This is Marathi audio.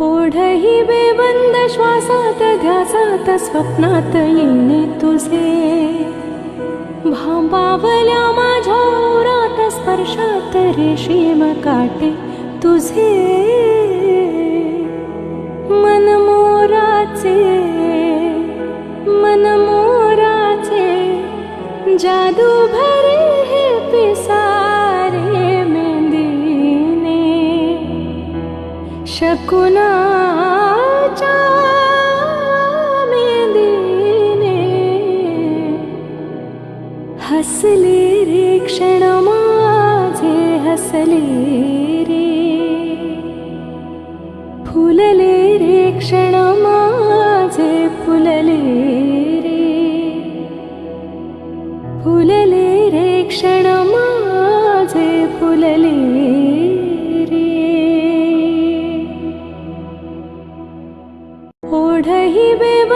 ओढही बेबंद श्वासात ध्यासात स्वप्नात येणे तुझे, भांबावल्या माझ्या उरात स्पर्शात रेशीम काटे तुझे, मनमोराचे जादू भरे हे पिसारे मेंदीने, शकुनाच्या मेंदीने हसले रे क्षण माझे, हसले रे फुलले रे क्षण माझे, फुलले रे फुलले रे क्षण माझे, फुलले रे। ओढही बेबंद